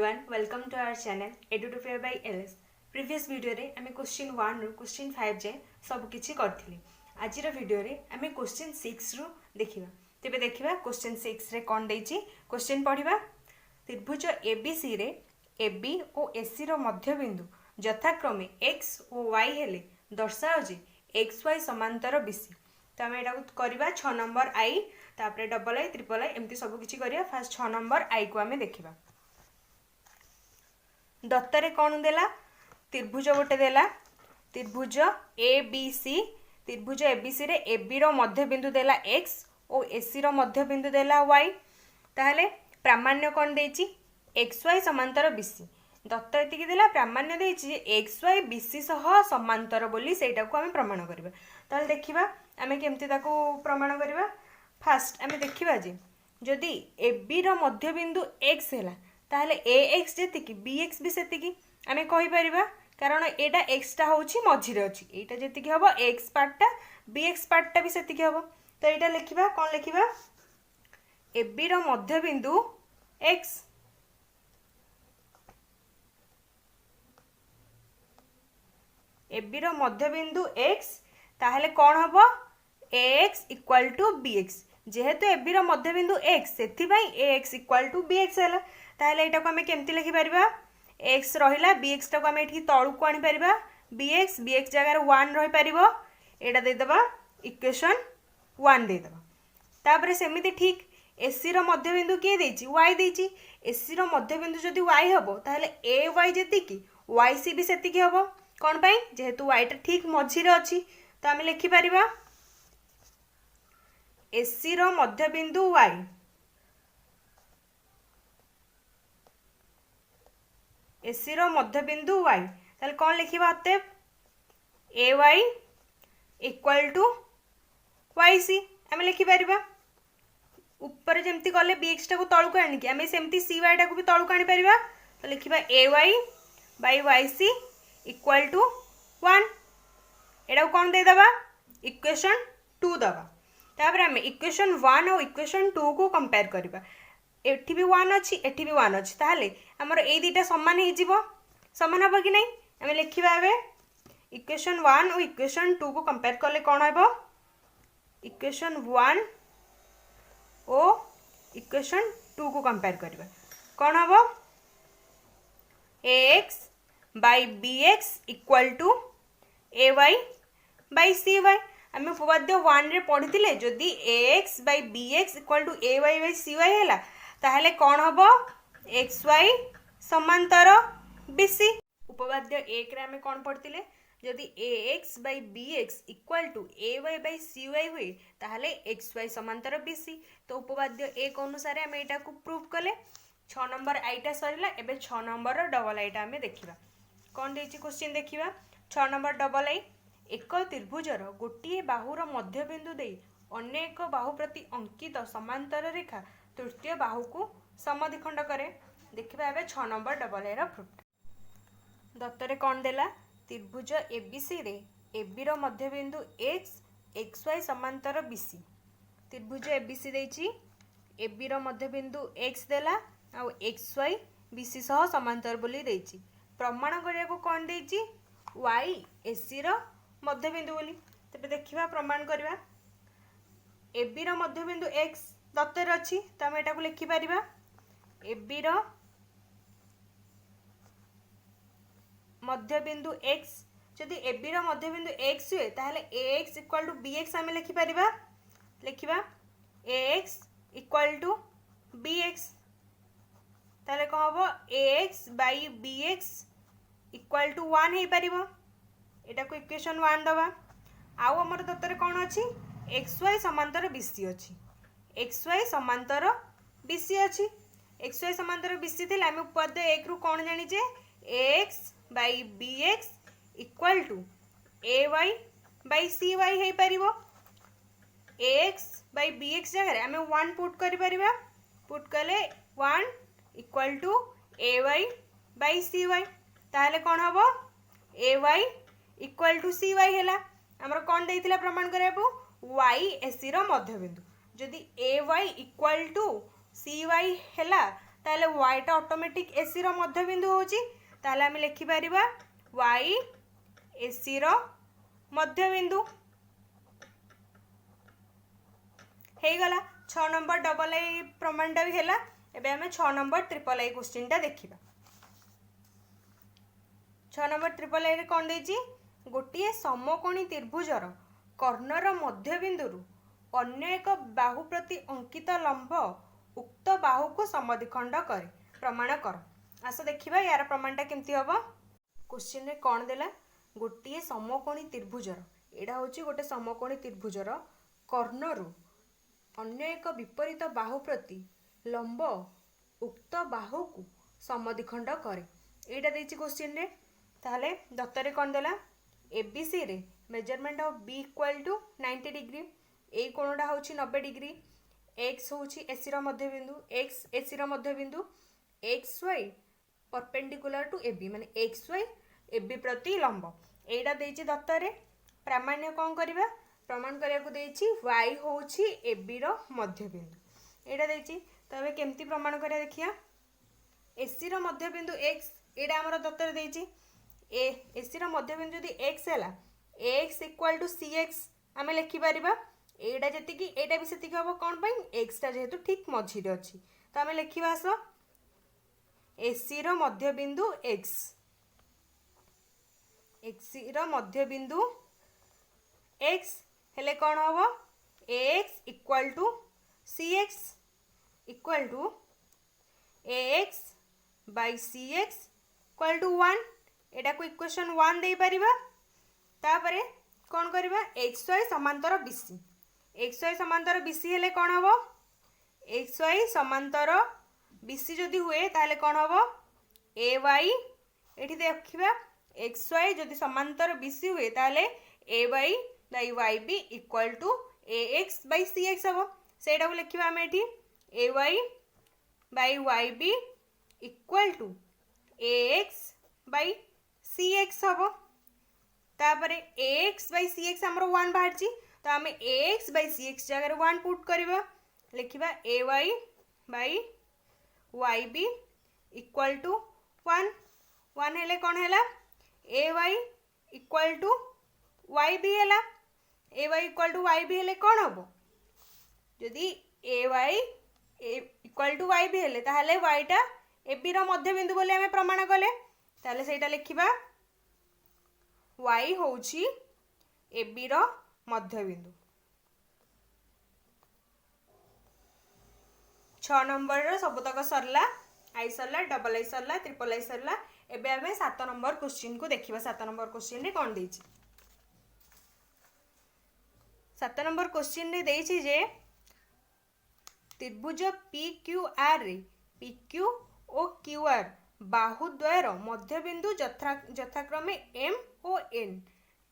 everyone, welcome to our channel Edutopia by LS. Previous video रे आमे question 1 ରୁ question 5 जाए सब किछि करथिली. आजिर वीडियो रे आमे क्वेश्चन 6 ରୁ देखिबा. तेबे देखिबा क्वेश्चन 6 रे कोन देछि. क्वेश्चन पढिबा. त्रिभुज ABC रे AB ओ AC रो मध्य बिंदु यथाक्रमे x ओ y हेले दर्शाओ जे xy समांतर BC. तो आम यहाँ करवा 6 नंबर आई तापर डबल आई ट्रिपल आई एमती सब किछि करिया. फास्ट 6 नंबर आई को आमे देखिबा. दत्तरे कौन देला त्रिभुज गोटे देला त्रिभुज ABC. त्रिभुज ABC रे AB रो मध्य बिंदु देला x और AC रो मध्य बिंदु देला y. ताहले प्रामाण्य कौन देछि xy समांतर BC. दत्त एतिकी देला प्रामाण्य देछि xy BC सह समांतर बोली सेटा को आमे प्रमाण करबा. ताहले देखिबा आमे केमती ताको प्रमाण करबा. फास्ट आमे देखिबा जे जदि AB रो मध्य बिंदु x हैला ताहले ax जेतिकी bx भी सेतिकी आमे कहि परिबा. कारण एटा x टा होछि मझिरे अछि. एटा जेतिकी हबो x पार्टटा bx पार्टटा भी सेतिकी हबो. तो एटा लिखिबा कोन लिखिबा AB रो मध्य बिंदु x AB रो मध्य बिंदु x ताहले कौन हबो ax इक्वल टू bx. जेहेतु AB रो मध्य बिंदु x सेथि भाई ax इक्वल टू bx हैला. ताहले एटा को हमें केमती लिखि परिबा. x रहिला bx टा को हमें एठी तळु को आनि परिबा. bx जगह रे 1 रहि परिबो. एटा दे दबा इक्वेशन 1 दे दबा. तापरे सेमिति ठीक AC रो मध्य बिंदु के देछि y देछि. AC रो मध्य बिंदु जदि y हबो ताहले ay जेतिकी yc भी सेतिकी हबो. कोन पई जेहेतु y टा ठीक मझिरे अछि. तो आमे लिखि परिबा AC रो मध्य बिंदु y AC रो मध्य बिंदु y ताले कौन लिखिबा अते ay इक्वल टू yc आमे लिखि परिबा. ऊपर जेमती गले bx टा को तळु को आनि कि आमे सेमती cy टा को भी तळु को आनि परिबा. तो लिखिबा ay by yc equal to 1. एटा कौन दे दबा इक्वेशन 2 दबा. तापर आमे इक्वेशन 1 और इक्वेशन 2 को कंपेयर करबा. एठी भी 1 अछि एठी भी 1 अछि. ताहले हमर ए दुटा समान हे जिवो. समान हबो कि नै. आमे लिखिबा एबे इक्वेशन 1 और इक्वेशन 2 को कंपेयर करले कोन हबो इक्वेशन 1 और इक्वेशन 2 को कंपेयर करबा. कोन हबो ax by bx equal to ay by cy. आमे उपपाद्य 1 रे पढिथिले जदि ax by bx equal to ay by cy हैला ताहले कोन हबो xy समांतर bc. उपपाद्य 1 रे आमे कोन पढिथिले जदि ax by bx equal to ay by cy हुए ताहले xy समांतर bc. तो उपपाद्य 1 अनुसार आमे एटा को प्रूव कले. 6 नंबर आईटा सरिला. एबे 6 नंबर डबल आईटा आमे देखिबा. कोन देछि क्वेश्चन देखिबा. 6 नंबर डबल आई एक त्रिभुजर गोटे बाहुर मध्य बिंदु दे अन्य एक बाहु प्रति अंकित समांतर रेखा तृतीय बाहु को समद्विखंड करे. देखिबा एबे 6 नंबर डबल आई रो प्रूफ. दत्तरे कोन देला त्रिभुज ABC रे AB रो मध्य बिंदु x xy समांतर BC. त्रिभुज ABC देछि AB रो मध्य बिंदु x देला आ xy BC सह समांतर बोली देछि. प्रमाण करिया को कोन देछि y AC रो मध्य बिंदु बोली. तबे देखिबा प्रमाण करबा. AB रो मध्य बिंदु x दत्तर अछि. त हम एटा को लिखि परिबा AB रो मध्य बिंदु x जदि AB रो मध्य बिंदु x हुए ताहले ax इक्वल टू bx हम लिखि परिबा. लिखिबा ax इक्वल टू bx. ताले को हबो ax by bx equal to 1 हे परिबो. एटा को इक्वेशन 1 दबा. आउ हमर दत्तर कोन अछि xy समांतर BC अछि. xy समांतर BC अछि. xy समांतर BC थिले हम उपपाद्य 1 रु कोन जानि जे ax by bx equal to ay by cy हे परिबो. ax by bx जगह हम 1 पुट करि परिबा. पुट कले 1 equal to ay by cy. ताहले कोन हबो ay इक्वल टू cy हैला. हमर कोन देइथिला प्रमाण करबो y AC रो मध्य बिंदु. जदि ay इक्वल टू cy हैला ताहले y टा ऑटोमेटिक AC रो मध्यबिंदु होची ताहले आमे लिखि परिबा y AC रो मध्यबिंदु हे गला 6 नंबर डबल आई प्रमाणटा भी हैला। एबे आमे 6 नंबर ट्रिपल आई क्वेश्चन टा देखिबा। 6 नंबर ट्रिपल आई रे कोन देछि गोटिए समकोणी त्रिभुजर कर्णर मध्यबिंदुरु अन्य एक बाहु प्रति अंकित लंब उक्त बाहु को समद्विखंड करे प्रमाण कर। आस देखिबा यार प्रमाणटा केमती हबो। क्वेश्चन रे कोन देला गोटिए समकोणी त्रिभुजर एडा होची गोटे समकोणी त्रिभुजर कर्णरु अन्य एक विपरीत बाहु प्रति लंब उक्त बाहु को समद्विखंड करे एटा देछि क्वेश्चन रे। ताहले दत्तरे कोन देला एबीसी रे measurement of B equal to 90 degree ए कोणटा होची 90 डिग्री एक्स होची एसी रो मध्यबिंदु एक्स एसी रो मध्यबिंदु X Y perpendicular to AB माने एक्स वाई एबी प्रति लंब एटा देछि दत्तरे। प्रामाण्य कोन करबा प्रमाण करिया को देछि y होची एबी रो मध्यबिंदु एटा देछि। तबे केमती प्रमाण करिया देखिया एसी रो मध्यबिंदु x एटा हमर दत्तरे देछि ए एसी रो मध्यबिंदु यदि x हैला x इक्वल टू cx आमे लिखि परिबा एटा जति कि एटा भी सेति हबो कोन पई x ता जेहेतु ठीक मझी रे अछि तो आमे लिखिबा आसो एसी रो मध्यबिंदु x एसी रो मध्यबिंदु x हेले कोन हबो ax equal to cx equal to ax by cx equal to 1 एटा को इक्वेशन 1 दे परिबा। तापरे कोन करबा xy समांतर bc xy समांतर bc हेले कोन हबो xy समांतर bc जदि हुए ताले कोन हबो ay एठी देखिबा xy जदि समांतर bc हुए ताले ay by yb equal to ax by cx हबो सेटा को लिखिबा हम एठी ay by yb equal to ax by cx हबो। तापरे ax by cx हमरो 1 बाहरची तो हमें ax by cx जगह 1 पुट करबा लिखिबा ay by yb equal to 1 1 हेले कोन हैला ay इक्वल टू yb हैला ay इक्वल टू yb हेले कोन हबो जदि ay इक्वल टू yb हेले ताहले y टा ab रो मध्यबिंदु बोले हमें प्रमाण कले ताहले सेटा लिखिबा y होची ab रो मध्यबिंदु। 6 नंबर रो सबतक सरला आई सरला डबल आई सरला ट्रिपल आई सरला। एबे हमें 7 नंबर क्वेश्चन को देखिबा। 7 नंबर क्वेश्चन रे कोन देछि 7 नंबर क्वेश्चन रे देछि जे त्रिभुज PQR रे PQ ओ QR बाहुद्वयर मध्यबिंदु यथाक्रमे M ओ N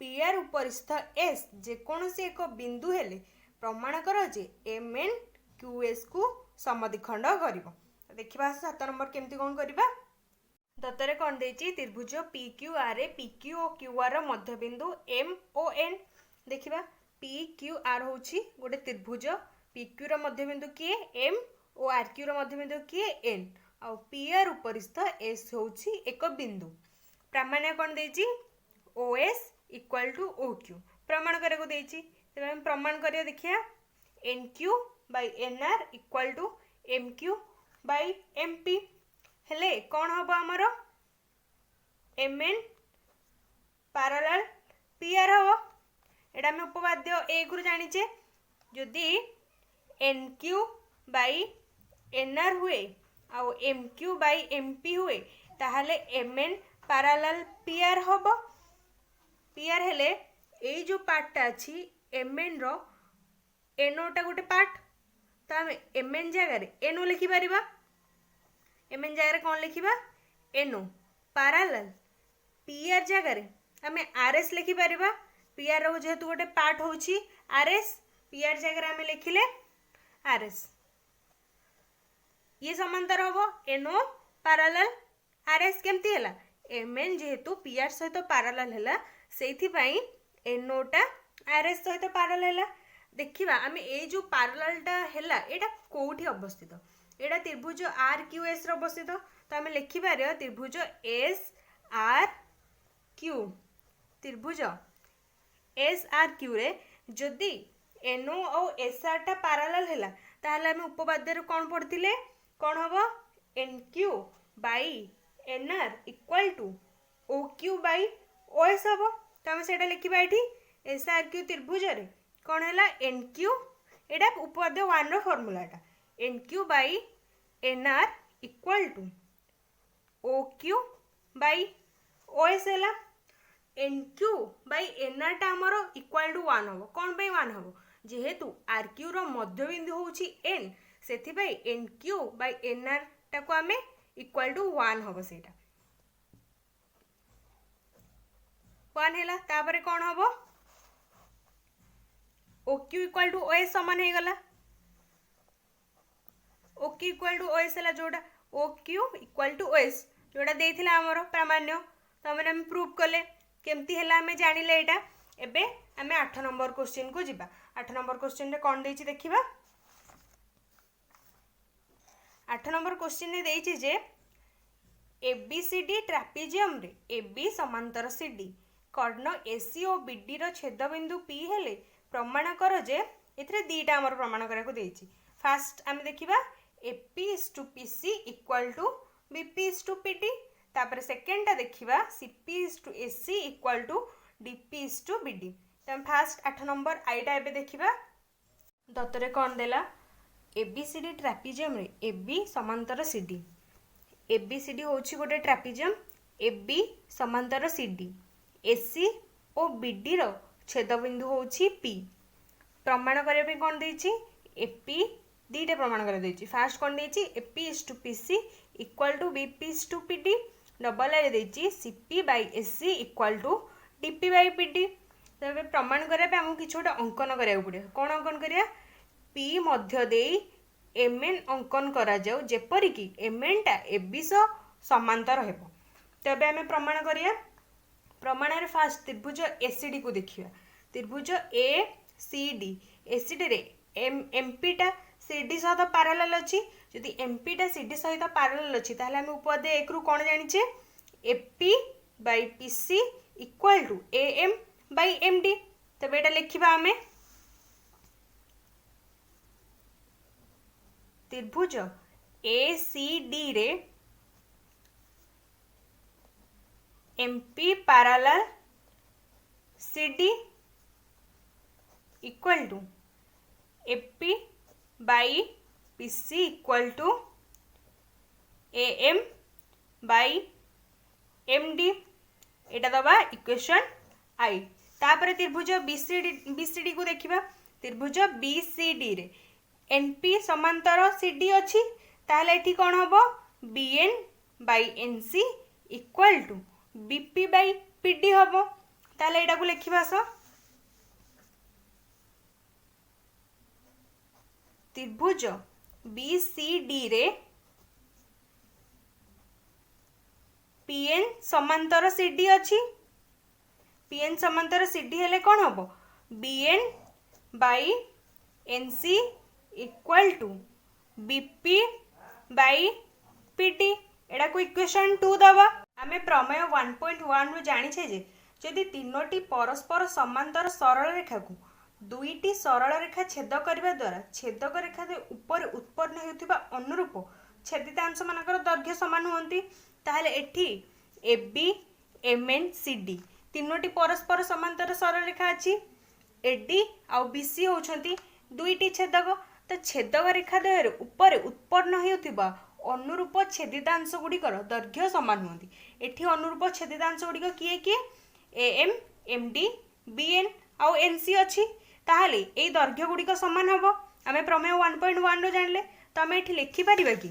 PR उपरिस्थ S जेकोनोसी एक बिंदु हेले प्रमाण कर जे MN QS को समद्विखंड करिवो। देखिबा 7 नंबर केमती कोन करिबा। दत्तरे कोन देछि त्रिभुज PQR रे PQ ओ QR रो मध्यबिंदु M ओ N देखिबा PQR होछि गोटे त्रिभुज PQ रो मध्यबिंदु किए M ओ RQ रो मध्यबिंदु किए N आ PR उपरिस्थ S होछि एक बिंदु। प्रमाण कोन देछि OS इक्वल टू OQ प्रमाण करे को देछि तबे हम प्रमाण करिया देखिया NQ by NR equal to MQ by MP हेले कोन हबो हमरो MN पैरेलल PR हबो एटा हम उपपाद्य ए गुरु जानिचे जदि NQ by NR हुए आ MQ by MP हुए ताहले MN पैरेलल PR हबो। PR हेले ए जो पार्टटा अछि MN रो NO टा गोटे पार्ट तो हम MN जगह रे NO लिखि परिबा। MN जगह रे कोन लिखिबा NO पैरेलल PR जगह रे हम RS लिखि परिबा। PR रो जेहेतु गोटे पार्ट होछि RS PR जगह रे हम लिखिले RS ये समांतर हबो NO पैरेलल RS केमती हैला MN जेहेतु PR सहित पैरेलल हैला सेथि पई NO टा RS सहित पैरेलल हैला। देखिबा आमे ए जो पैरेलल टा हैला एटा कोठी अवस्थित एटा त्रिभुज आर क्यू एस अवस्थित तो आम लिखिपर त्रिभुज एस आर क्यू त्रिभुज एस आर क्यू रे जदि एनओ और एस आर टा पैरेलल हैला ताहले आम उपपाद्य कौन पढ़ते कौन हम N Q by N R equal to O Q by O S हम तो आम से लिखा ये एस आर क्यू त्रिभुज रे कौन है एन क्यू एटा उपपाद्य 1 रो फॉर्मूलाटा N Q by N R equal to O Q by O S है N Q by N R टा आमर इक्वल टू 1 हम कौन पे 1 हम जेहेतु आर क्यू रो मध्यबिंदु होउची एन सेथि N Q by N R टा को आमे इक्वल टू 1 हम सेटा 1 हैला तापरे कौन हम O Q equal to O S समान हो गला O Q equal to O S है जोटा O Q equal to O S जोटा देइथिला हमर प्रामाण्य तो हम प्रूव कले केमती हैला हमें जानिले एटा एबे हमें 8 नंबर क्वेश्चन को जिबा 8 नंबर क्वेश्चन रे कोन देइछि देखिबा 8 नंबर क्वेश्चन ने देइछि जे एबीसीडी ट्रापेजियम रे एबी समांतर सीडी कर्ण एसी और बीडी रो छेदबिंदु पी हेले प्रमाण कर जे एथरे दीटा हमर प्रमाण करा को देइछि फास्ट आम देखिबा AP is to PC equal to BP is to PD तापर सेकेंड टा देखिबा CP is to AC equal to DP is to BD तो फास्ट 8 नंबर आईटा एबे देखिबा दत्तरे कोन देला एबीसीडी ट्रापेजियम रे एबी समांतर सीडी एबीसीडी होछि गोटे ट्रापेजियम एबी समांतर सीडी एसी और बीडी रो छेदबिंदु होछि पी प्रमाण करबे पे कोन देछि एपी दीटा प्रमाण कर देछि फास्ट कोन देछि AP is to PC equal to BP is to PD double रे देछि CP by SC equal to DP by PD तो एबे प्रमाण करबे पे हमहु किछोटा अंकन करिया पड़े कोन अंकन करिया पी मध्य देई एमएन अंकन करा जाऊ जेपरि कि एमएन टा एबी सो समांतर हेबो तबे हमें प्रमाण करिया प्रमाण रे फास्ट त्रिभुज एसीडी को देखिया त्रिभुज ए सी डी एसीडी रे एमपी टा सीडी सहित पैरेलल अछि जदि एमपी टा सीडी सहित पैरेलल अछि ताहले हम उपपाद्य 1 रु कोन जानिचे AP by PC equal to AM by MD तबे एटा लिखिबा हमें त्रिभुज एसीडी रे MP parallel CD equal to AP by PC equal to AM by MD एटा दबा इक्वेशन आई तापर त्रिभुज बीसीडी को देखिबा त्रिभुज बीसीडी रे एनपी समांतर सीडी अछि ताहले एठी कोन हबो BN by NC equal to BP by PD हबो ताहले एटा को लिखिबा सो त्रिभुज बीसीडी रे पीएन समांतर सीडी अछि पीएन समांतर सीडी हेले कोन हबो BN by NC equal to BP by PD एटा को इक्वेशन 2 दबा आमे प्रमेय 1.1 रु जानि छे जे जदि तीनोटी परस्पर समांतर सरल रेखा को दुईटी सरल रेखा छेद करबा द्वारा छेदक रेखा दे ऊपर उत्पन्न हेउथिबा अनुरूप छेदितांश मानकर दैर्घ्य समान होंती ताहले एठी एबी एमएन सीडी तीनोटी परस्पर समांतर सरल रेखा अछि एडी आ बीसी होउछंती दुईटी छेदक तो छेदक रेखा देहर ऊपर उत्पन्न हेउथिबा अनुरूप छेदितांश गुड़िकर दैर्घ्य समान होंती एठी अनुरूप छेदितांश गुड़िक किए किए एएम एमडी बीएन आउ एनसी अछि ताहले ए दैर्घ्य गुड़िक समान हबो आमे प्रमेय 1.1 रो जानले तो आमे एठी लिखि परिबा कि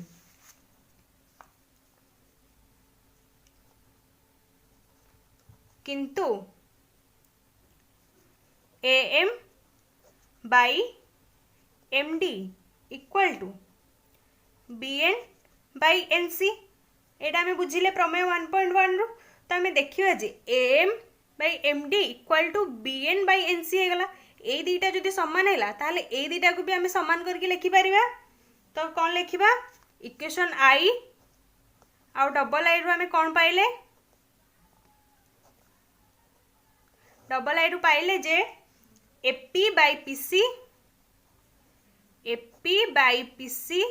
किंतु AM by MD equal to BN by NC एटा आमे बुझिले प्रमेय 1.1 रो तो आमे देखिबा जे AM by MD equal to BN by NC हे गला ए दीटा जदि समान हैला ताहले ए दीटा को भी आमे समान करके लिखि परिबा तो कौन लिखिबा इक्वेशन आई आउ डबल आई रु आमे कौन पाइले डबल आई रु पाइले जे AP by PC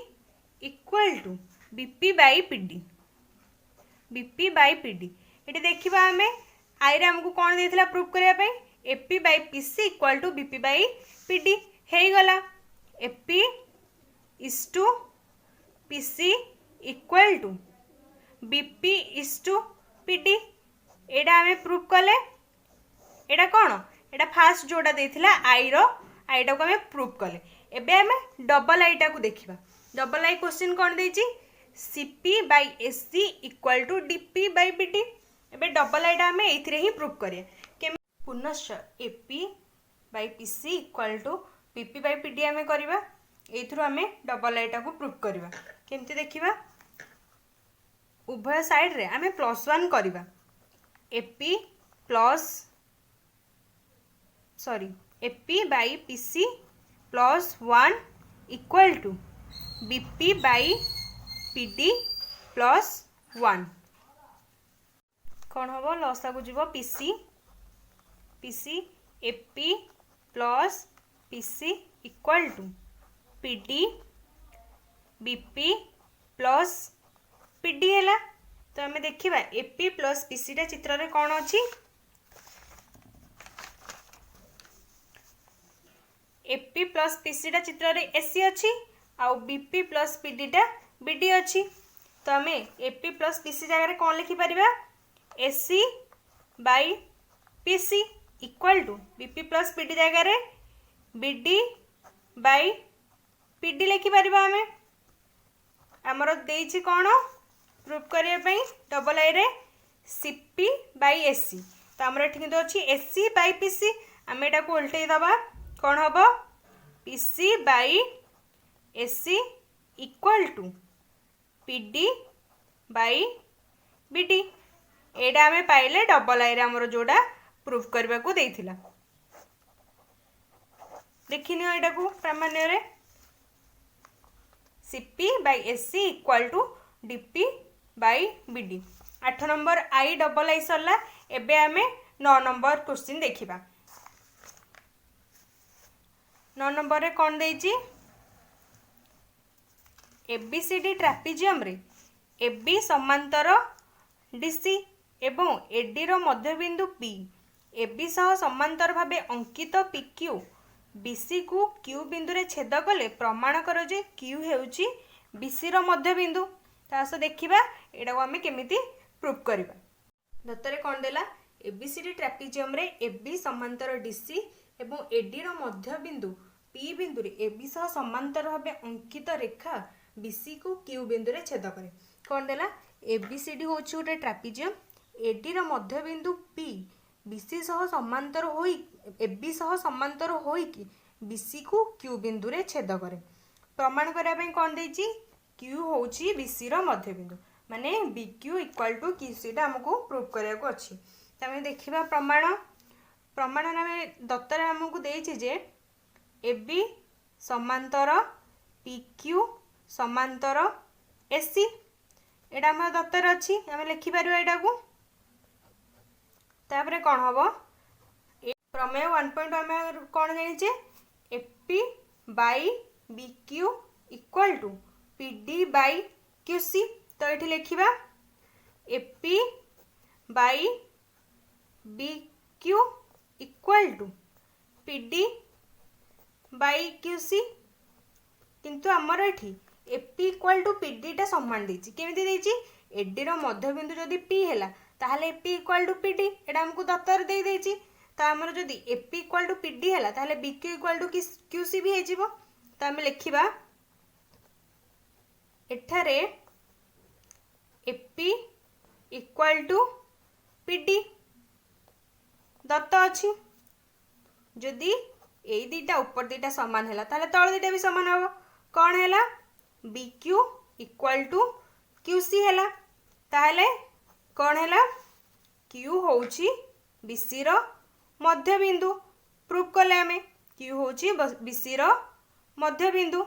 equal to BP by PD ये देखिबा आमे आई रे हमको कौन देथिला प्रूफ करिया पे AP by PC equal to BP by PD हे गला AP is to PC equal to BP is to PD एडा हमें प्रूफ कले एडा कौन एडा फास्ट जोड़ा देथिला आई रो आईटा को हमें प्रूफ कले एबे हमें डबल आईटा को देखिबा डबल आई क्वेश्चन कौन देछि CP by SC equal to DP by PD एबे डबल आईटा हमें एथिरे ही प्रूफ करिया केम पुनश्च AP by PC equal to BP by PD हमें करबा एथुरो हमें डबल आईटा को प्रूफ करबा केमती देखिबा उभय साइड रे हमें +1 करबा AP plus AP by PC +1 equal to BP by PD +1 कौन हम लसा को जीव PC AP plus PC equal to PD BP plus PD है तो हमें देखिबा एपी प्लस पीसी टा चित्र रे कौन अच्छी एपी प्लस पीसी टा चित्र रे एसी अच्छी आउ बीपी प्लस पीडी टा बीडी अच्छी तो हमें एपी प्लस पीसी जगह कौन लिखि परिबा AC by PC equal to BP plus PD जगह रे बीडी बाई पीडी लिखि परिबा हमें हमरो देछि कौन प्रूफ करिया पई डबल आई रे सीपी बाई एसी तो हमरो ठीक तो अछि एसी बाई पीसी हमें एटा को उल्टै दबा कौन हबो PC by AC equal to PD by BD एटा हमें पाइले डबल आई रे हमरो जोड़ा प्रूफ करबा को देइथिला देखिनियो एटा को प्रामाण्य रे CP by AC equal to DP by BD 8 number I double I सरला एबे हमें 9 नंबर क्वेश्चन देखिबा 9 नंबर रे कौन देछि एबीसीडी ट्रापेजियम रे एबी समांतर डीसी एवं एडी रो मध्यबिंदु पी एबी सह समांतर भाबे अंकित पीक्यू बीसी को क्यू बिंदु रे छेद कले प्रमाण कर जे क्यू हेउची बीसी रो मध्यबिंदु तास देखिबा एडा को हमें केमिति प्रूफ करबा दत्तरे कौन देला एबीसीडी ट्रापेजियम रे एबी समांतर डीसी एवं एडी रो मध्यबिंदु पी बिंदु रे एबी सह समांतर भाबे अंकित रेखा बीसी को क्यू बिंदु रे छेद करे कौन देला एबीसीडी होची गोटे ट्रापेजियम एडी रो मध्यबिंदु पी बीसी सह समांतर होई एबी सह समांतर होई कि बीसी को क्यू बिंदु रे छेद करे प्रमाण करिया पई कौन देछि क्यू होची बीसी रो मध्यबिंदु माने बीक्यू इक्वल टू क्यूसी टा हमको प्रूफ करिया को अछि तमे देखिबा प्रमाण हमें दत्तर हमको देछि जे एबी समांतर पीक्यू समांतर एसी एटा हम दत्तर अछि हमें लिखि परबा एटा को तापरे कौन हबो प्रमेय 1.1 हमें कौन जानिचे AP by BQ equal to PD by QC तो ये लिखा AP by BQ equal to PD by QC किंतु आमर ये एपी इक्वल टू पीडी टा समान देछि केमिति देछि एडी रो मध्यबिंदु जदि पी हैला ताहले एपी इक्वल टू पीडी एटा हमको दत्तर दे देछि तो आमर जदि एपी इक्वल टू पीडी हैला ताहले बीक्यू इक्वल टू क्यूसी भी हे जिवो तो हम लिखिबा एठारे एपी इक्वल टू पीडी दत्त अछि जदि एई दीटा ऊपर दीटा समान हैला ताहले तळ दीटा भी समान हबो कोन हैला बीक्यू इक्वल टू क्यूसी हैला ताहले कोन हैला क्यू होउची बीसी रो मध्यबिंदु प्रूफ कले हमें क्यू होउची बीसी रो मध्यबिंदु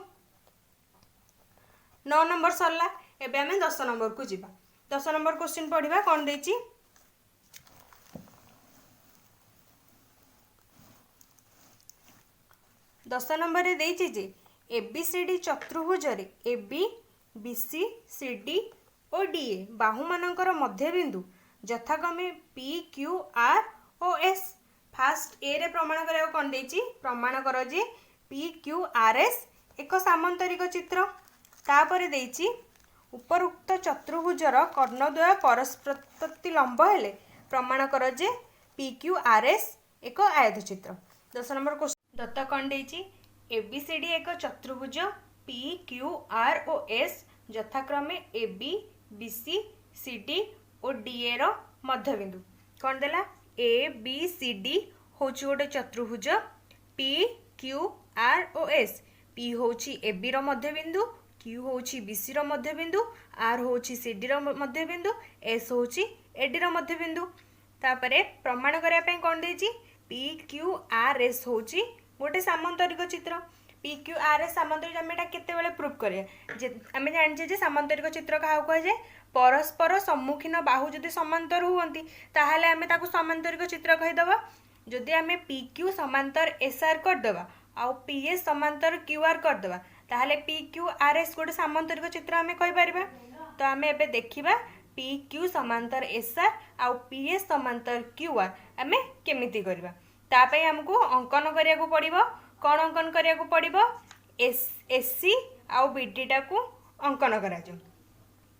9 नंबर सरला। एबे हमें 10 नंबर को जीवा। 10 नंबर क्वेश्चन पढ़िबा कोन देछि। 10 नंबर रे देछि जे एबीसीडी चतुर्भुज रे एबी बीसी सीडी और डीए बाहु मानकर मध्यबिंदु यथाक्रमे पी क्यू आर और एस। फास्ट ए रे प्रमाण करिया कोन देछि। प्रमाण कर J P Q R S एक सामांतरिक चित्र। तापर देछि उपरोक्त चतुर्भुजर कर्णद्वय परस्पर प्रति लंब हेले प्रमाण कर J P Q R S एक आयतचित्र। 10 नंबर क्वेश्चन दत्ता कौन देछि। एबीसीडी एक चतुर्भुज पी क्यू आर और एस यथाक्रमे एबी बीसी सीडी और डीए रो मध्यबिंदु कौन देला। ए बी सी डी होछि गोटे चतुर्भुज। पी क्यू आर और एस। पी होछि एबी रो मध्यबिंदु, क्यू होछि बीसी रो मध्यबिंदु, आर होछि सीडी रो मध्यबिंदु, एस होछि एडी रो मध्यबिंदु। तापरे प्रमाण करिया पय कोन देछि। पी क्यू आर एस होछि गोटे सामांतरिक चित्र। पी क्यू आर एस सामांतरिक आम एटा केते बेले प्रूफ करिया जे आमे जानिछे जे सामांतरिक चित्र काहा कह जाय। परस्पर सम्मुखीन बाहु जदि समांतर हुवंती ताहाले आमे ताकू सामांतरिक चित्र कहि दबा। जदि आमे पी क्यू समांतर एस आर कर दबा आ पी एस समांतर क्यू आर कर दबा ताहाले पी क्यू आर एस गोटे सामांतरिक चित्र आमे कहि परिबा। तो आमे एबे देखिबा पी क्यू समांतर एस आर आ पी एस समांतर क्यू आर आमे केमिति करबा। तापय हमको अंकन करिया को पड़िबो। कोन अंकन करिया को पड़िबो। एस सी आ बीडी टा को अंकन करा जो।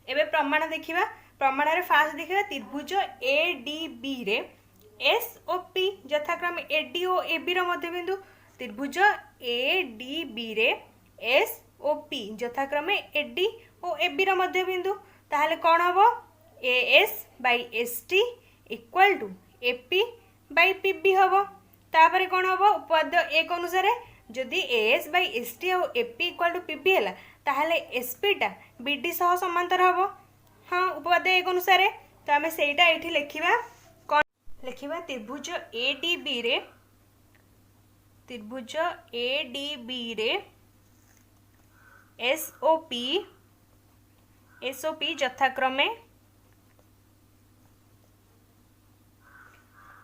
एबे प्रमाण देखिबा। प्रमाण रे फास्ट देखिबा त्रिभुज ए डी बी रे एस ओ पी यथाक्रमे ए डी और ए बी रो मध्यबिंदु। त्रिभुज ए डी बी रे एस ओ पी यथाक्रमे ए डी और ए बी रो मध्यबिंदु। ताहाले कोन हबो। A S by S T equal to A P by P B हबो। तापरे कोन हबो। उपपाद्य एक अनुसार जदि A S by S T और A P equal to P B हैला ताहाले एस पी टा बी डी सह समांतर हबो। हाँ उपपाद्य एक अनुसार। तो आमे सेटा एठी लिखिबा। कोन लिखिबा त्रिभुज ए डी बी रे त्रिभुज ए डी बी रे एस ओ पी यथाक्रमे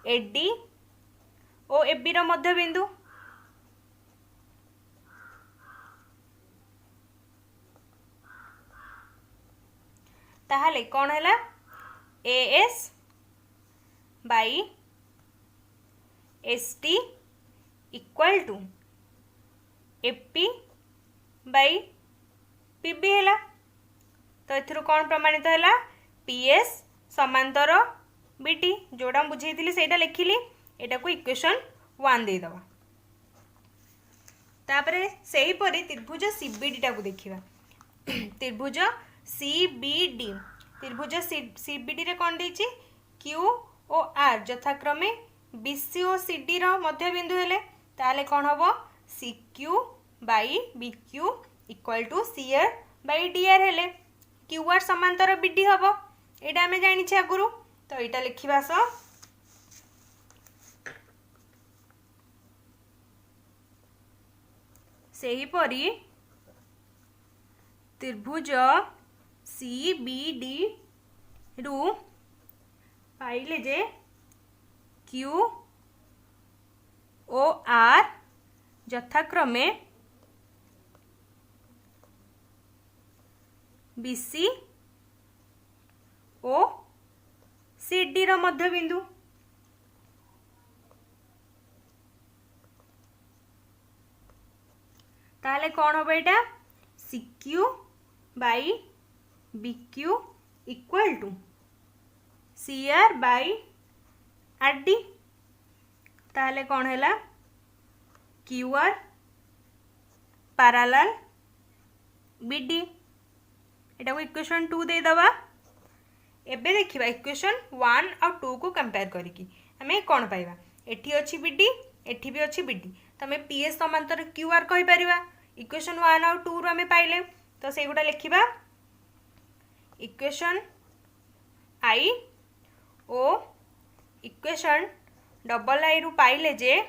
ए डी ओ ए बी रो मध्यबिंदु। ताहाले कौन हैला। A S by S T equal to A P by P B हैला। तो एथिरो कौन प्रमाणित हैला। पी एस समांतर बी टी जोड़ा बुझेइथिली सेटा लिखिली। एटा को इक्वेशन 1 दे दबा। तापरे सेही परी त्रिभुज सीबीडी टा को देखिबा। त्रिभुज सीबीडी त्रिभुज सीबीडी रे कोन देछि। क्यू ओ आर यथाक्रमे बीसी और सीडी रो मध्यबिंदु हेले ताले कोन हबो। C Q by B Q equal to C R by D R हेले क्यू आर समांतर बीडी हबो। एटा हमें जानि छै आगुरु। तो एटा लिखिबा सो सेही परी त्रिभुज सी बी डी रु पाइले जे क्यू ओ आर यथाक्रमे बीसी ओ सीडी रो मध्यबिंदु। ताले कौन हम एटा। C Q by B Q equal to C R by R D. ताले कौन हैला। Q R parallel B D. एटा को इक्वेशन 2 दे दबा। एबे देखिबा इक्वेशन 1 और 2 को कंपेयर करिकी हमें कौन पाइबा। एठी अछि बीडी एठी भी अछि बीडी। तो हमें पीएस समांतर क्यूआर कहि परिबा। इक्वेशन 1 और 2 रो हमें पाइले तो से गुडा लिखिबा। इक्वेशन आई ओ इक्वेशन डबल आई रु पाइले जे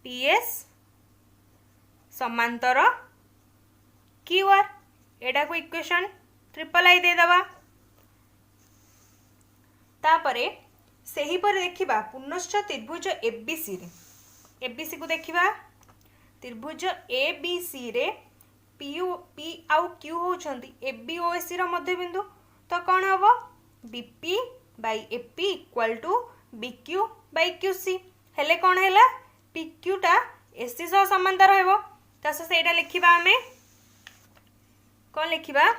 पीएस समांतर क्यू आर एटा को इक्वेशन ट्रिपल आई दे दबा। तापरे सही पर देखिबा पुनश्च त्रिभुज एबीसी रे एबीसी को देखिबा त्रिभुज एबीसी रे पी आउ क्यू होचंती एबी ओ एसी रो मध्य बिंदु तो कौन हबो BP by AP equal to BQ by QC हेले कौन हैला पीक्यू टा एसी सह समांतर हेबो तस सेटा लिखिबा हमें कौन लिखिबा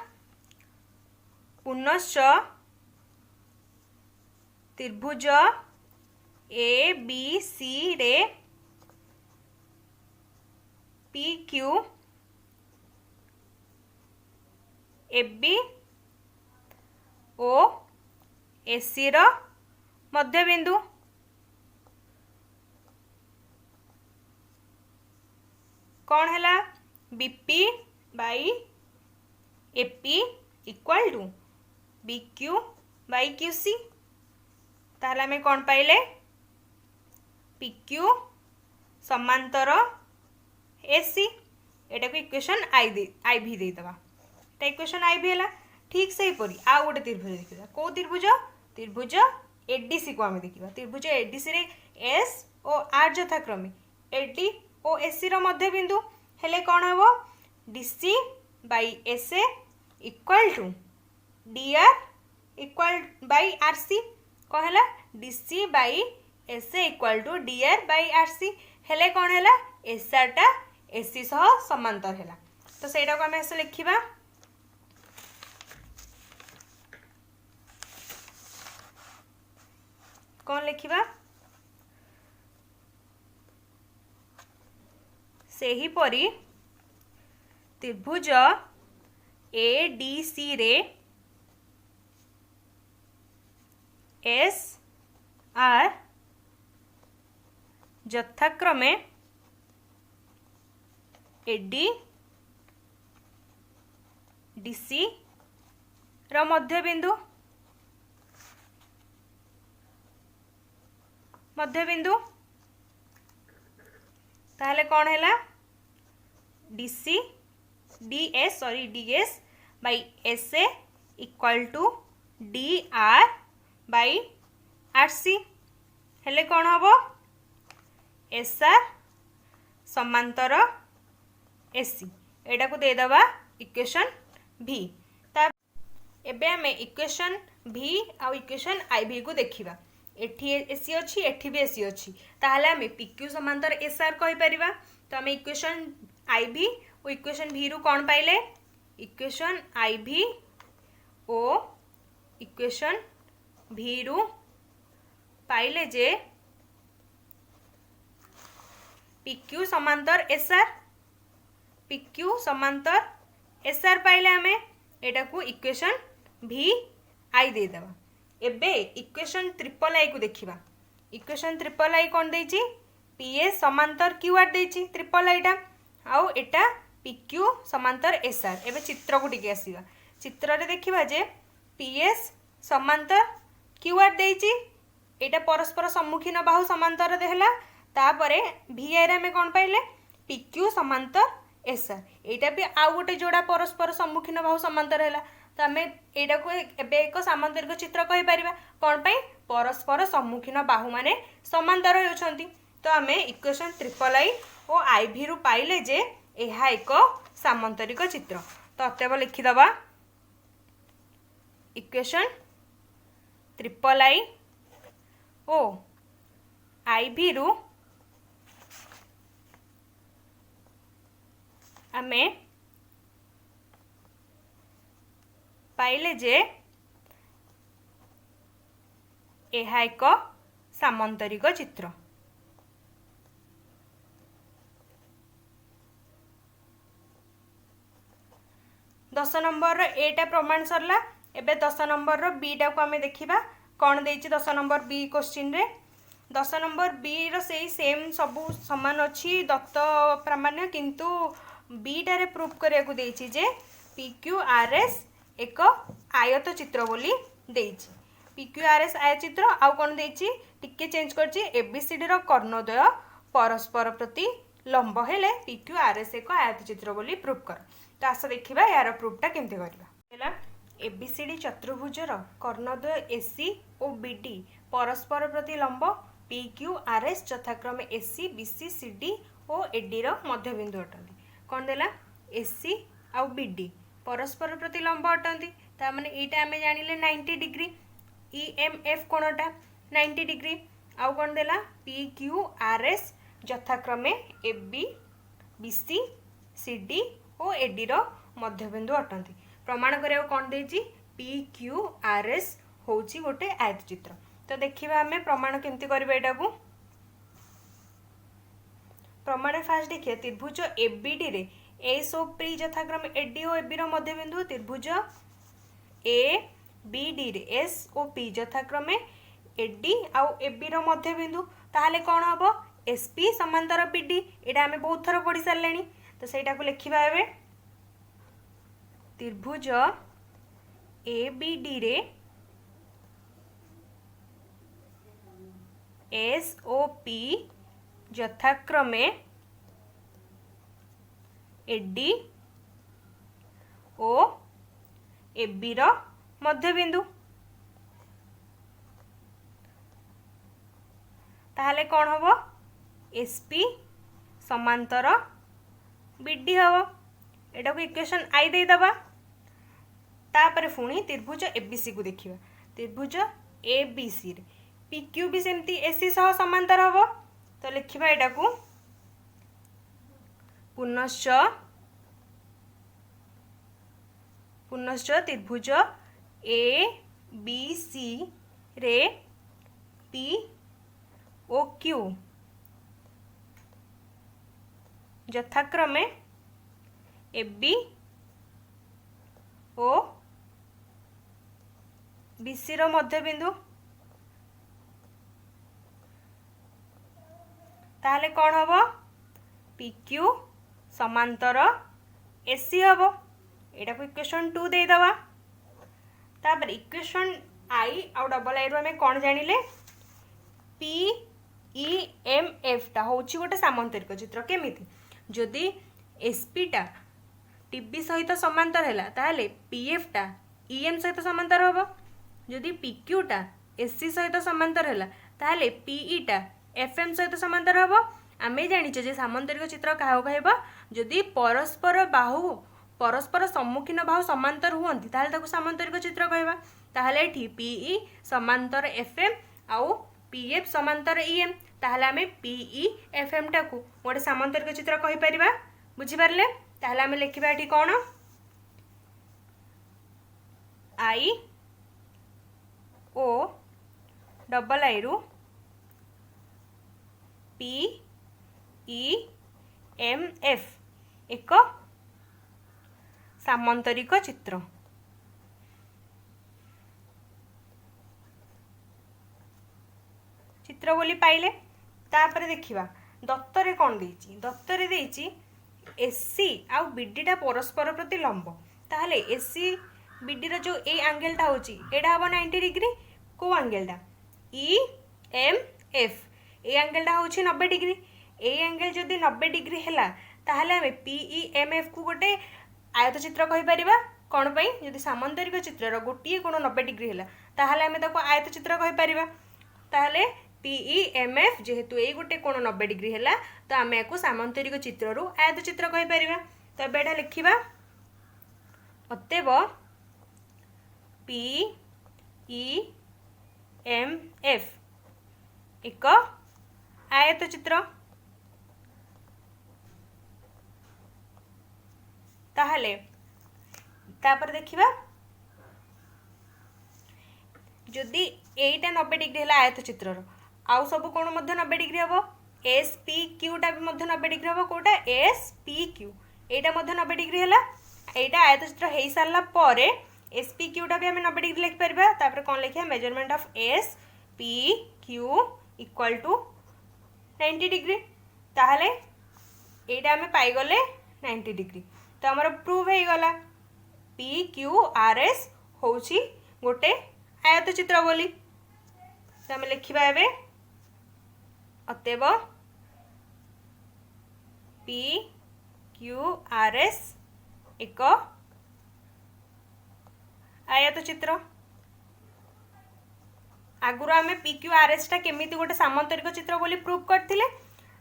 पुनश्च त्रिभुज ए बी सी रे पी क्यू एबी ओ एसी रो मध्य बिंदु कौन हैला BP by AP equal to BQ by QC ताहले हमें कौन पाइले पीक्यू समांतर एसी एटा को इक्वेशन आई भी दे दबा एटा इक्वेशन आई भी हैला। ठीक से परी आ गोटे त्रिभुज देखिबा को त्रिभुज त्रिभुज एडीसी को हमें देखिबा त्रिभुज एडीसी रे एस और आर यथाक्रमे एडी और एसी रो मध्य बिंदु हेले कौन हेबो DC by SA equal to DR equal by RC कौन हैला DC by SA equal to DR by RC हेले कौन हैला एसआर टा एसी सह समांतर हैला तो सेटा को हमें ऐसे लिखिबा कौन लिखिबा सेही परी त्रिभुज एडीसी रे एस आर यथाक्रमे एडी डीसी रो मध्य बिंदु ताहले कौन हैला DC DS sorry DS by SA equal to DR by RC हेले कौन हबो एसआर समांतर एसी एटा को दे दबा इक्वेशन भी ता एबे हमें इक्वेशन भी आ इक्वेशन आईवी को देखिबा एठी एसी अछि एठी भी एसी अछि ताहले हमें पीक्यू समांतर एसआर कहि परिबा तो हमें इक्वेशन आईवी और इक्वेशन भी रु कौन पाइले इक्वेशन आईवी ओ इक्वेशन भी रु पाइले जे पीक्यू समांतर एसआर पाइले हमें एटा को इक्वेशन भी आई दे दबा। एबे इक्वेशन ट्रिपल आई को देखिबा इक्वेशन ट्रिपल आई कौन देछि पीएस समांतर क्यूआर देछि ट्रिपल आईटा आउ एटा पीक्यू समांतर एसआर एबे चित्र को टिके आसीबा चित्र रे देखिबा जे पीएस समांतर क्यूआर देछि एटा परस्पर सम्मुखीन बाहु समांतर देहला तापरे वीआई रे हमें कौन पाइले पीक्यू समांतर एसआर एटा भी आउ गोटे जोड़ा परस्पर सम्मुखीन बाहु समांतर हैला तो आम एटा को एबे एक सामांतरिक चित्र कहि परिबा कोन पई परस्पर सम्मुखीन बाहु माने समांतर होउछंती तो आम इक्वेशन ट्रिपल आई और आईवी रु पाइले जे एहा एक सामांतरिक चित्र तो अतएव लिखि दबा इक्वेशन ट्रिपल आई ओ आईवी रु आमे पाइले जे एहा एक सामांतरिक चित्र। 10 नंबर एटा प्रमाण सरला एबे 10 नंबर रो बी टा को हमें देखिबा कौन देछि 10 नंबर बी क्वेश्चन रे 10 नंबर बी रो सेही सेम सबु समान अछि दत्त प्रामाण्य किंतु बी टा रे प्रूफ करिया को देछि जे PQRS एक आयत चित्र बोली देछि PQRS आयत चित्र आउ कोन देछि टिके चेंज करछि ABCD रो कर्णद्वय परस्पर प्रति लंब हेले पी क्यू आर एस एक आयत चित्र बोली प्रूफ कर। तो आस देखा यार प्रूफटा केमती करवा। एबीसीडी चतुर्भुजर कर्णद्वय एसी और बीडी परस्पर प्रति लंब पी क्यू आर एस यथाक्रमे एसी बीसी सीडी और एडी मध्यबिंदु अटंती। कौन देला एसी आउ बीडी परस्पर प्रति लंब अटंती तामाने एटा आमे जानिले 90 डिग्री ईएमएफ कोणटा 90 डिग्री आउ कौन देला पी क्यू आर एस यथाक्रमे एबी बीसी सीडी और एडी मध्यबिंदु अटंती। प्रमाण करिया कौन देछि पी क्यू आर एस होछि गोटे आयत चित्र। तो देखिबा हमें प्रमाण केमती करबा एटा को। प्रमाण फास्ट देखिए त्रिभुज एबीडी रे एस ओ पी यथाक्रमे एडी और एबी मध्यबिंदु त्रिभुज ए बी डी रे एस ओ पी यथाक्रमे एडी आउ एबी मध्यबिंदु ताहले कौन हबो एसपी समांतर पीडी एटा हमें बहुत थर पढ़ी सारलेनी। तो सेटा को लिखिबा एबे त्रिभुज एबीडी रे एस ओ पी यथाक्रमे एडी ओ एबी मध्यबिंदु ताहले कौन हबो एसपी समांतर बीडी हबो। एटा को इक्वेशन आई दे दबा। तापर पुणी त्रिभुज एबीसी को देखिबा त्रिभुज एबीसी रे पीक्यू भी सेमती एसी सह समांतर हबो। तो लिखिबा एटा को पुनश्च त्रिभुज ए बी सी रे पी ओ क्यू यथाक्रमे एबी ओ बीसी मध्यबिंदु ताहले कौन हबो पीक्यू समांतर एसी हबो। एटा को इक्वेशन 2 दे दवा। तापर इक्वेशन आई आउ डबल आई रो हमें कौन जानिले पी ई एम एफ टा होची गोटे सामांतरिक चित्र। केमिति जदि एसपी टा टीबी सहित समांतर हैला ताहले पीएफ टा ईएम सहित समांतर हबो। जदि पीक्यू टा एससी सहित समांतर हैला ताहले पीई टा एफएम सहित समांतर हबो। आमे जानिचे जे सामांतरिक चित्र काहा कहबा जदि परस्पर सम्मुखीन बाहु समांतर हुअंती ताहले ताको सामांतरिक चित्र कहबा। ताहले एठी पीई समांतर एफएम आउ पीएफ समांतर ईएम ताहले आमे पीई एफएम टाकू गोटे सामांतरिक चित्र कहि परिबा। बुझि पारले ताहले आमे लिखिबा एठी कोन आई ओ डबल आई रु पी ई एम एफ एक सामांतरिक चित्र। चित्र बोली पाइले तापर देखिबा दत्तरे कौन देछि दत्तरे देछि एससी आउ बीडीटा परस्पर प्रति लंब ताहले एससी बीडी रो जो ए एंगलटा होछि एडा हबो 90 डिग्री को एंगलटा ई एम एफ ए एंगलटा होछि 90 डिग्री। ए एंगल जदि 90 डिग्री हैला ताहले हमें पीई एम एफ को गोटे आयत चित्र कहि परिबा। कौन पई जदि सामांतरिक चित्र रो गोटिए कोण 90 डिग्री हैला ताहले हमें ताको आयत चित्र कहि परिबा। ताहले पीई एम एफ जेहेतु ए गोटे कोण 90 डिग्री हैला तो आमे याको सामांतरिक चित्र रो आयत चित्र कहि परिबा। तो बेटा लिखिबा अतएव पीई एम एफ एक आयत चित्र। ताहले तापर देखिबा जदि एटा 90 डिग्री हैला आयत चित्र रो आउ सब कोण मध्य 90 डिग्री हबो एस पी क्यू टा भी मध्य 90 डिग्री हबो कोटा एस पी क्यू एटा मध्य 90 डिग्री हैला एटा आयत चित्र हेई सारला परे एस पी क्यू टा भी हमें 90 डिग्री लिख परबा। तापर कोन लिखिया measurement of S P Q equal to 90 degree ताहले एटा हमें पाई गले 90 डिग्री। तो हमर प्रूव हे गला पी क्यू आर एस होची गोटे आयत चित्र बोली। तो हमें लिखिबा एबे अतएव पी क्यू आर एस एक आयत चित्र। आगुरी आम पी क्यू आर एस टा केमिति गोटे सामांतरिक चित्र बोली प्रूव करथिले।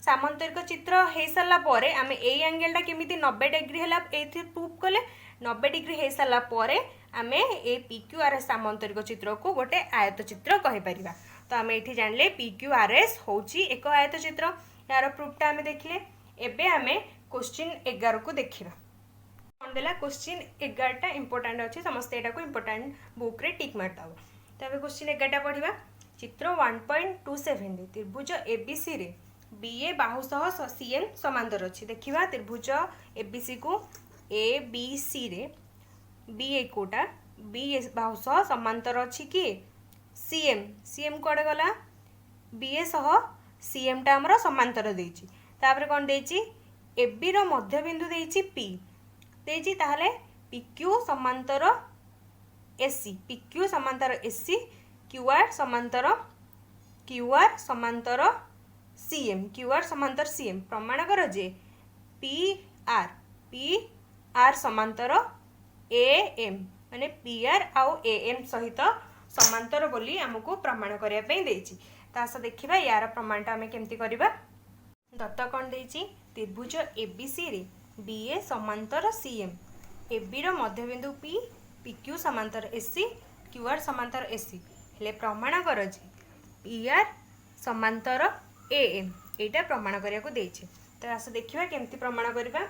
सामांतरिक चित्र हो सारा पर आम ए एंगल टा केमिति 90 डिग्री है प्रूव कले। 90 डिग्री हो सारा पर आम ए पी क्यू आर एस सामांतरिक चित्र को गोटे आयत चित्र कहीपर। तो आम ये जानले पी क्यू आर एस हूँ एक आयत चित्र। यार प्रूफटा आम देखिले। एबे आम क्वेश्चन 11 को देखा। कौन देला क्वेश्चन 11टा इंपोर्टाट अच्छे समस्त यहाँ को इंपोर्टाट बुक रे टिक मारदब। तो क्वेश्चन 11टा पढ़ा। चित्र 1.27 त्रिभुज एबीसी रे बीए बाहु सह सीएम समांतर अच्छी। देखा त्रिभुज एबीसी को ए बी सी रे बीए कोटा बी बाहु सह समांतर अच्छी किए सीएम। सीएम कड़े गला बीए सह सीएम टा हमर समांतर देछि। तापर कौन देछि एबी रो मध्यबिंदु देछि पी देछि। ताहले पीक्यू समांतर एसी पीक्यू समांतर एसी क्यूआर समांतर सीएम प्रमाण कर जे पी आर समांतर एएम माने पी आर आउ एएम सहित समांतर बोली आमको प्रमाण करने पे देछि। तास देखिबा यार प्रमाणटा आमे केमती करबा। दत्त कौन देछि त्रिभुज एबीसी रे बीए समांतर सीएम एबी रो मध्यबिंदु पी पीक्यू समांतर एसी क्यूआर समांतर एसी हेले प्रमाण कर जे पीआर समांतर एएम एटा प्रमाण करिया को देछि। तो आस देखिबा केमती प्रमाण करबा।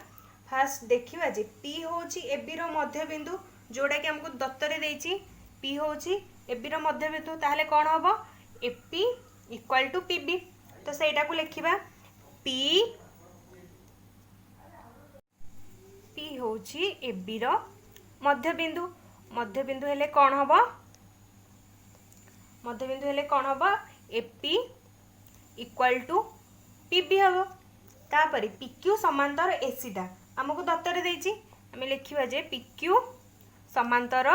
फास्ट देखिबा जे पी होछि एबी रो मध्यबिंदु जोड़ा कि हमको दत्त रे देछि। पी होछि एबी रो मध्यबिंदु ताहले कोन होबो एपी इक्वल टू पीबी। तो सेटा को लिखिबा पी होछि एबी रो मध्यबिंदु हेले कोन होबो एपी इक्वल टू पीबी होबो। तापर पीक्यू समांतर एसी टा हमको दत्त रे देछि। आमे लिखिबा जे पीक्यू समांतर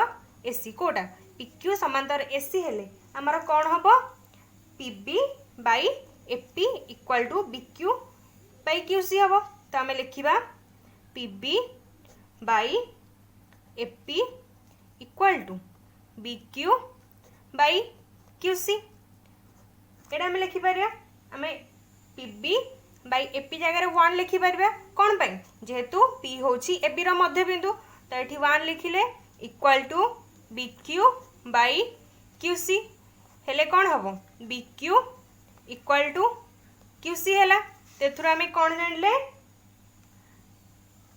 एसी कोटा पीक्यू समांतर एसी हेले हमर कोन होबो PB by AP equal to BQ by QC होबो। तो आमे लिखिबा PB by AP equal to BQ by QC. एटा आमे लिखि पारिया। आमे पीबी बाई एपी जगह 1 लिखि पारिबा। कोन पई जेहेतु पी होछि एबी रो मध्यबिंदु तो एठी 1 लिखिले equal to BQ by QC हेले कोन हबो बीक्यू इक्वल टू क्यूसी हैला। तेथुर आमे कोन जानले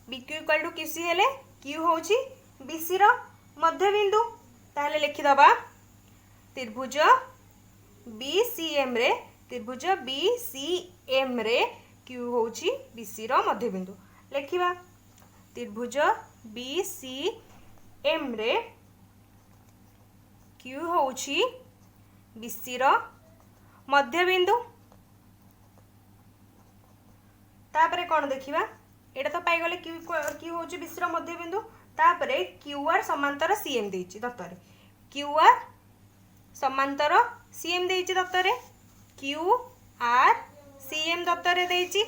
बीक्यू इक्वल टू क्यूसी हेले क्यू होछि बीसी रो मध्यबिंदु। ताहले लिखि दबा त्रिभुज बीसीएम रे क्यू होछि बीसी रो मध्यबिंदु। लिखिबा त्रिभुज बीसीएम रे क्यू होछि बीसी रो मध्यबिंदु। तापरे कोन देखिबा एटा तो पाई गले क्यू होछि बीसी रो मध्यबिंदु। तापरे क्यूआर समांतर सीएम देछि दत्तरे क्यूआर समांतर सीएम देछि दत्तरे क्यूआर सीएम दत्तरे देछि।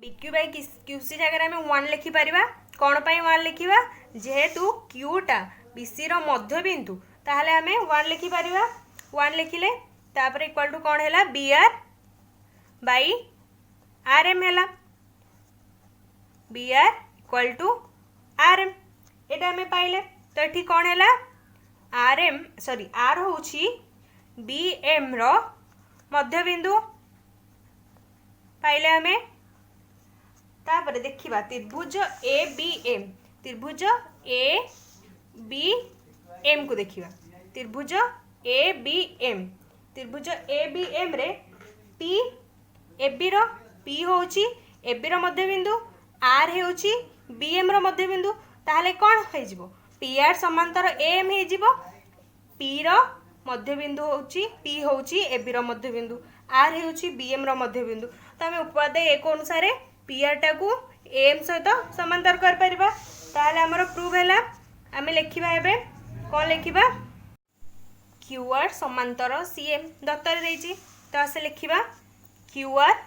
बीक्यू बाई क्यूसी जगह में 1 लिखि पारिबा। कोन पाई 1 लिखिबा जेहेतु क्यूटा बीसी रो मध्यबिंदु ताहले आमे 1 लिखि पारिबा। 1 लिखिले तापर इक्वल टू कोन हैला बीआर बाई आरएम हैला बीआर इक्वल टू आरएम एटा आमे पाइले। तो एठी कोन हैला आरएम सॉरी आर होछि बीएम रो मध्यबिंदु पाइले आमे। तापर देखिबा त्रिभुज एबीएम को देखिबा त्रिभुज एबीएम रे पी एबी रो पी होछि एबी रो मध्यबिंदु आर होछि बीएम रो मध्यबिंदु। ताहले कोन हो जिवो पी आर समांतर एम हो जिवो। पी रो मध्यबिंदु होछि पी होछि एबी रो मध्यबिंदु आर होछि बीएम रो मध्यबिंदु। तो हमें उपाध्याय एक अनुसार पी आर टा को एम सहित समांतर कर परिबा। ताहले हमर प्रूव हैला। आमे लिखिबा एबे कोन लिखिबा क्यूआर समांतर सीएम दत्तर देछि। तो आसे लिखिबा क्यूआर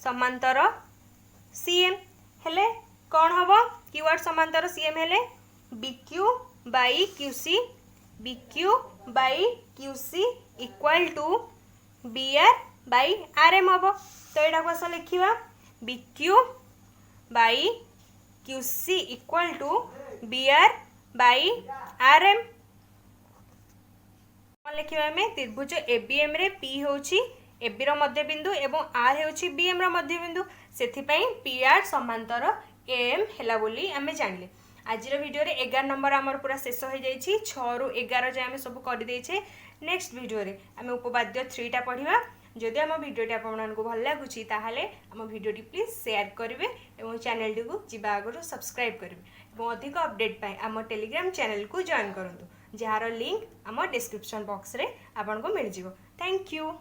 समांतर सीएम हेले कौन हम कीवर्ड समांतर सीएम हेले BQ by QC BQ by QC equal to BR by RM हम तो यहाँ को लिखा BQ by QC equal to BR by RM लिखा आम त्रिभुज एबीएम रे पी होची एबी रो मध्य बिंदु एवं आर होची बीएम रो मध्य बिंदु सेथिपई पी आर समांतर एम हैला बोली आमे जानले। आज वीडियो रे 11 नंबर आमर पूरा शेष हो जाइछि 6 रु 11 जाय आमे सब कर देछे। नेक्स्ट वीडियो रे आमे उपपाद्य 3 टा पढिबा। जदि आम वीडियोटी आपको भल लगुच ताहले आम वीडियोटी प्लीज शेयर करेंगे और चैनल टी को जीवा आगु सब्सक्राइब करेंगे और अधिक अपडेट पाई आम टेलीग्राम चैनल को जॉइन करूँ जार लिंक आम डिस्क्रिप्शन बॉक्स रे आपन को मिल जिवो। Thank you.